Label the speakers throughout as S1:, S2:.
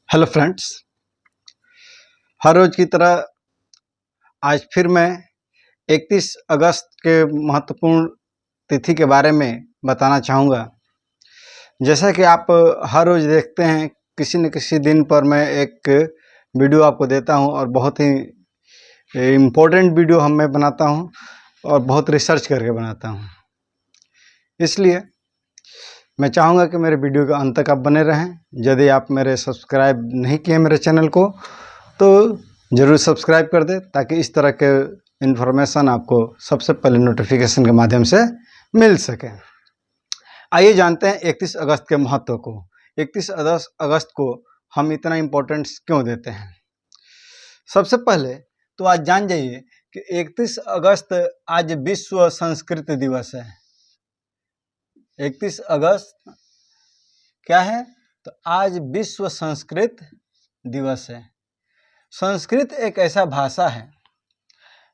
S1: Hello friends, हर रोज की तरह आज फिर मैं 31 अगस्त के महत्वपूर्ण तिथि के बारे में बताना चाहूँगा। जैसा कि आप हर रोज देखते हैं, किसी न किसी दिन पर मैं एक वीडियो आपको देता हूं और बहुत ही इम्पोर्टेंट वीडियो मैं बनाता हूं और बहुत रिसर्च करके बनाता हूं। इसलिए मैं चाहूँगा कि मेरे वीडियो के अंत तक आप बने रहें। यदि आप मेरे सब्सक्राइब नहीं किए मेरे चैनल को तो ज़रूर सब्सक्राइब कर दें, ताकि इस तरह के इन्फॉर्मेशन आपको सबसे पहले नोटिफिकेशन के माध्यम से मिल सके। आइए जानते हैं 31 अगस्त के महत्व को। 31 अगस्त को हम इतना इम्पोर्टेंस क्यों देते हैं। सबसे पहले तो आज जान जाइए कि 31 अगस्त आज विश्व संस्कृत दिवस है। 31 अगस्त क्या है? तो आज विश्व संस्कृत दिवस है। संस्कृत एक ऐसा भाषा है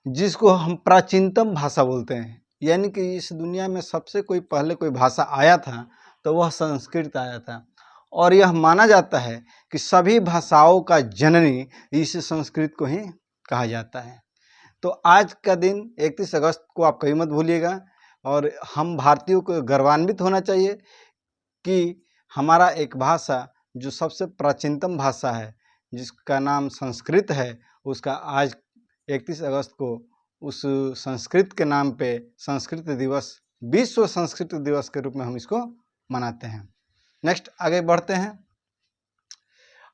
S1: जिसको हम प्राचीनतम भाषा बोलते हैं, यानी कि इस दुनिया में सबसे पहले कोई भाषा आया था तो वह संस्कृत आया था। और यह माना जाता है कि सभी भाषाओं का जननी इस संस्कृत को ही कहा जाता है। तो आज का दिन 31 अगस्त को आप कभी मत भूलिएगा, और हम भारतीयों को गर्वान्वित होना चाहिए कि हमारा एक भाषा जो सबसे प्राचीनतम भाषा है, जिसका नाम संस्कृत है, उसका आज 31 अगस्त को उस संस्कृत के नाम पे संस्कृत दिवस, विश्व संस्कृत दिवस के रूप में हम इसको मनाते हैं। नेक्स्ट आगे बढ़ते हैं।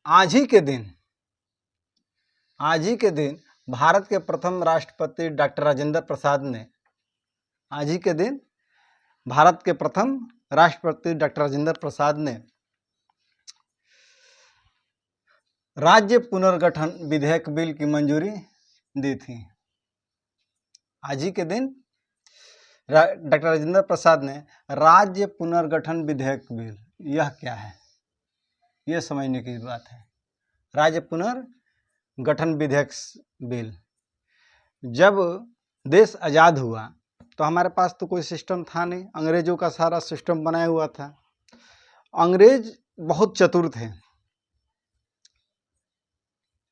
S1: आज ही के दिन भारत के प्रथम राष्ट्रपति डॉक्टर राजेंद्र प्रसाद ने, आज ही के दिन भारत के प्रथम राष्ट्रपति डॉक्टर राजेंद्र प्रसाद ने राज्य पुनर्गठन विधेयक बिल की मंजूरी दी थी। आज ही के दिन डॉक्टर राजेंद्र प्रसाद ने राज्य पुनर्गठन विधेयक बिल, यह क्या है यह समझने की बात है। राज्य पुनर्गठन विधेयक बिल, जब देश आज़ाद हुआ तो हमारे पास तो कोई सिस्टम था नहीं, अंग्रेजों का सारा सिस्टम बनाया हुआ था। अंग्रेज बहुत चतुर थे,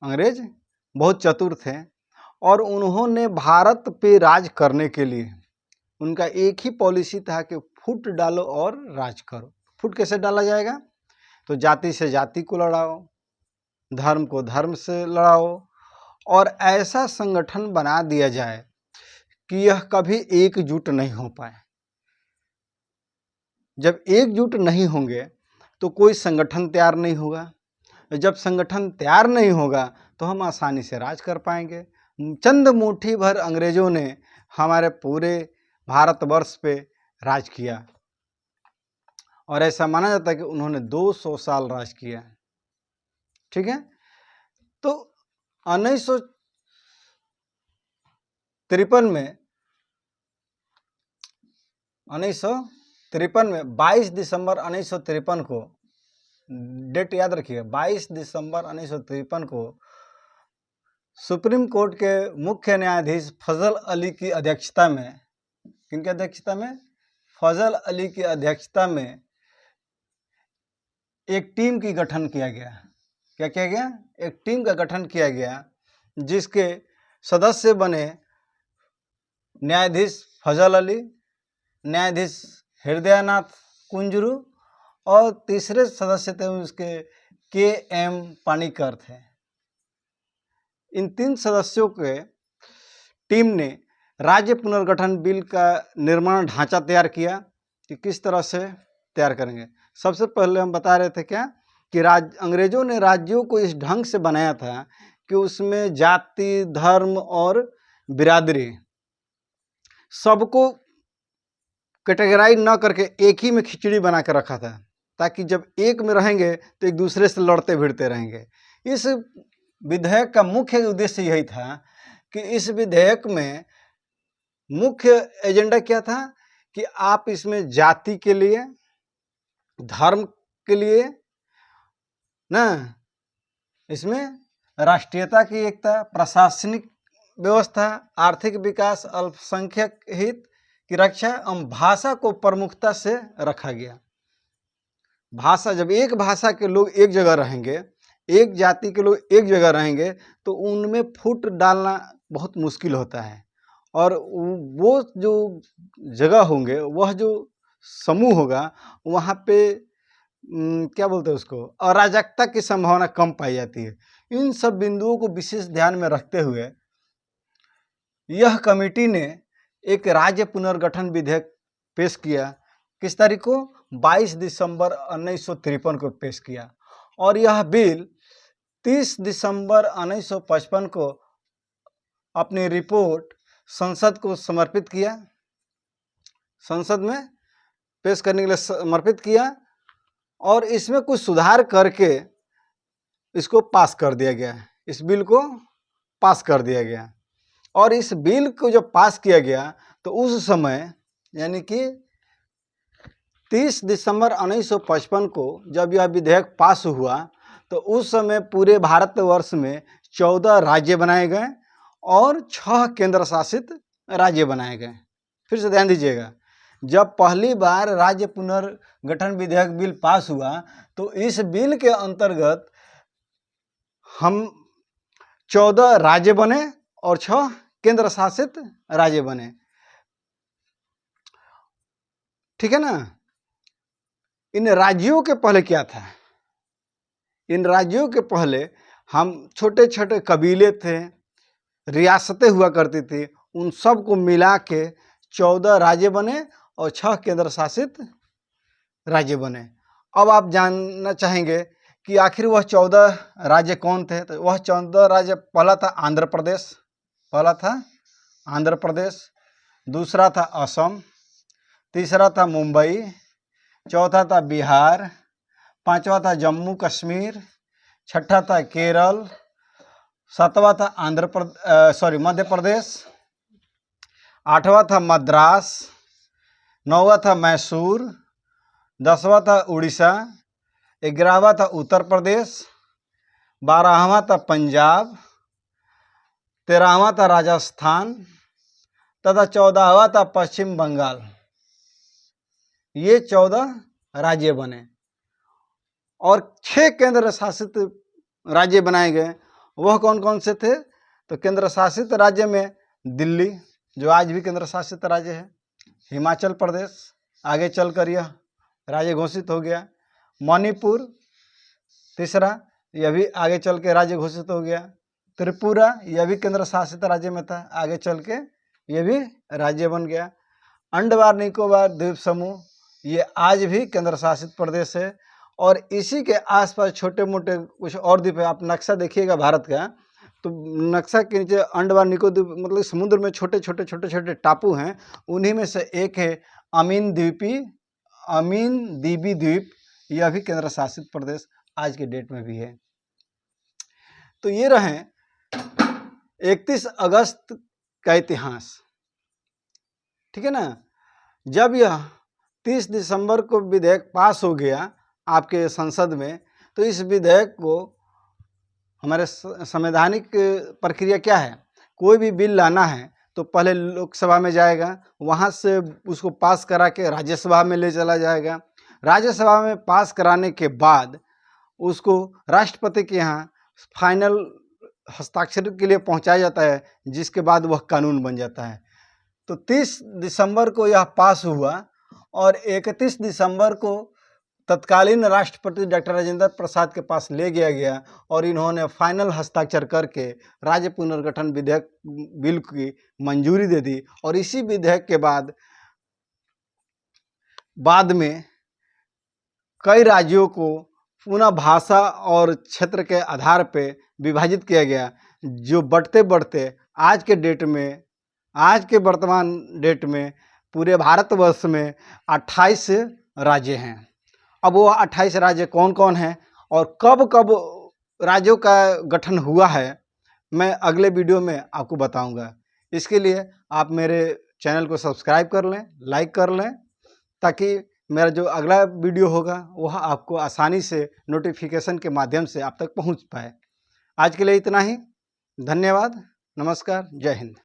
S1: अंग्रेज बहुत चतुर थे, और उन्होंने भारत पे राज करने के लिए उनका एक ही पॉलिसी था कि फुट डालो और राज करो। फुट कैसे डाला जाएगा? तो जाति से जाति को लड़ाओ, धर्म को धर्म से लड़ाओ, और ऐसा संगठन बना दिया जाए कि यह कभी एकजुट नहीं हो पाए। जब एकजुट नहीं होंगे तो कोई संगठन तैयार नहीं होगा। जब संगठन तैयार नहीं होगा तो हम आसानी से राज कर पाएंगे। चंद मुट्ठी भर अंग्रेजों ने हमारे पूरे भारतवर्ष पे राज किया, और ऐसा माना जाता है कि उन्होंने 200 साल राज किया। ठीक है, तो 1953 में 22 दिसंबर 1953 को, डेट याद रखिए, 22 दिसंबर 1953 को सुप्रीम कोर्ट के मुख्य न्यायाधीश फजल अली की अध्यक्षता में, किनकी अध्यक्षता में? फजल अली की अध्यक्षता में एक टीम की गठन किया गया। क्या किया गया? एक टीम का गठन किया गया, जिसके सदस्य बने न्यायाधीश फजल अली, न्यायाधीश हृदयनाथ कुंजरू, और तीसरे सदस्य थे उसके के.एम. पानीकर थे। इन 3 सदस्यों के टीम ने राज्य पुनर्गठन बिल का निर्माण ढांचा तैयार किया कि किस तरह से तैयार करेंगे। सबसे पहले हम बता रहे थे क्या कि अंग्रेजों ने राज्यों को इस ढंग से बनाया था कि उसमें जाति, धर्म और बिरादरी सबको कैटेगराइज न करके एक ही में खिचड़ी बना के रखा था, ताकि जब एक में रहेंगे तो एक दूसरे से लड़ते भिड़ते रहेंगे। इस विधेयक का मुख्य उद्देश्य यही था कि इस विधेयक में मुख्य एजेंडा क्या था कि आप इसमें जाति के लिए, धर्म के लिए ना, इसमें राष्ट्रीयता की एकता, प्रशासनिक व्यवस्था, आर्थिक विकास, अल्पसंख्यक हित की रक्षा एवं भाषा को प्रमुखता से रखा गया। भाषा, जब एक भाषा के लोग एक जगह रहेंगे, एक जाति के लोग एक जगह रहेंगे तो उनमें फुट डालना बहुत मुश्किल होता है, और वो जो जगह होंगे, वह जो समूह होगा, वहाँ पे क्या बोलते हैं उसको, अराजकता की संभावना कम पाई जाती है। इन सब बिंदुओं को विशेष ध्यान में रखते हुए यह कमेटी ने एक राज्य पुनर्गठन विधेयक पेश किया। किस तारीख को? 22 दिसंबर 1953 को पेश किया, और यह बिल 30 दिसंबर 1955 को अपनी रिपोर्ट संसद को समर्पित किया, संसद में पेश करने के लिए समर्पित किया, और इसमें कुछ सुधार करके इसको पास कर दिया गया। इस बिल को पास कर दिया गया, और इस बिल को जब पास किया गया तो उस समय यानी कि 30 दिसंबर 1955 को जब यह विधेयक पास हुआ तो उस समय पूरे भारतवर्ष में 14 राज्य बनाए गए और 6 केंद्र शासित राज्य बनाए गए। फिर से ध्यान दीजिएगा, जब पहली बार राज्य पुनर्गठन विधेयक बिल पास हुआ तो इस बिल के अंतर्गत हम 14 राज्य बने और 6 केंद्र शासित राज्य बने। ठीक है ना। इन राज्यों के पहले क्या था? इन राज्यों के पहले हम छोटे छोटे कबीले थे, रियासतें हुआ करती थी, उन सब को मिला के 14 राज्य बने और 6 केंद्र शासित राज्य बने। अब आप जानना चाहेंगे कि आखिर वह 14 राज्य कौन थे? तो वह 14 राज्य, पहला था आंध्र प्रदेश, दूसरा था असम, तीसरा था मुंबई, चौथा था बिहार, पांचवा था जम्मू कश्मीर, छठा था केरल, सातवां था मध्य प्रदेश, आठवां था मद्रास, नौवां था मैसूर, 10वां था उड़ीसा, 11वां था उत्तर प्रदेश, 12वां था पंजाब, 13वां था राजस्थान तथा 14वां था पश्चिम बंगाल। ये 14 राज्य बने और 6 केंद्र शासित राज्य बनाए गए। वह कौन कौन से थे? तो केंद्र शासित राज्य में दिल्ली, जो आज भी केंद्र शासित राज्य है, हिमाचल प्रदेश, आगे चलकर यह राज्य घोषित हो गया, मणिपुर तीसरा, यह भी आगे चल के राज्य घोषित हो गया, त्रिपुरा, यह भी केंद्र शासित राज्य में था, आगे चल के यह भी राज्य बन गया, अंडमान निकोबार द्वीप समूह, ये आज भी केंद्र शासित प्रदेश है, और इसी के आसपास छोटे मोटे कुछ और द्वीप है। आप नक्शा देखिएगा भारत का, तो नक्शा के नीचे अंडमान निकोबार मतलब समुद्र में छोटे छोटे टापू हैं, उन्हीं में से एक है अमीन दीवी द्वीप, यह भी केंद्र शासित प्रदेश आज के डेट में भी है। तो ये रहे 31 अगस्त का इतिहास। ठीक है ना। जब यह 30 दिसंबर को विधेयक पास हो गया आपके संसद में, तो इस विधेयक को हमारे संवैधानिक प्रक्रिया क्या है? कोई भी बिल लाना है तो पहले लोकसभा में जाएगा, वहाँ से उसको पास करा के राज्यसभा में ले चला जाएगा, राज्यसभा में पास कराने के बाद उसको राष्ट्रपति के यहाँ फाइनल हस्ताक्षर के लिए पहुँचाया जाता है, जिसके बाद वह कानून बन जाता है। तो 30 दिसंबर को यह पास हुआ और 31 दिसंबर को तत्कालीन राष्ट्रपति डॉक्टर राजेंद्र प्रसाद के पास ले गया और इन्होंने फाइनल हस्ताक्षर करके राज्य पुनर्गठन विधेयक बिल की मंजूरी दे दी। और इसी विधेयक के बाद में कई राज्यों को पुनः भाषा और क्षेत्र के आधार पर विभाजित किया गया, जो बढ़ते बढ़ते आज के वर्तमान डेट में पूरे भारतवर्ष में 28 राज्य हैं। अब वो 28 राज्य कौन कौन हैं और कब कब राज्यों का गठन हुआ है, मैं अगले वीडियो में आपको बताऊंगा। इसके लिए आप मेरे चैनल को सब्सक्राइब कर लें, लाइक कर लें, ताकि मेरा जो अगला वीडियो होगा वह आपको आसानी से नोटिफिकेशन के माध्यम से आप तक पहुंच पाए। आज के लिए इतना ही। धन्यवाद। नमस्कार। जय हिंद।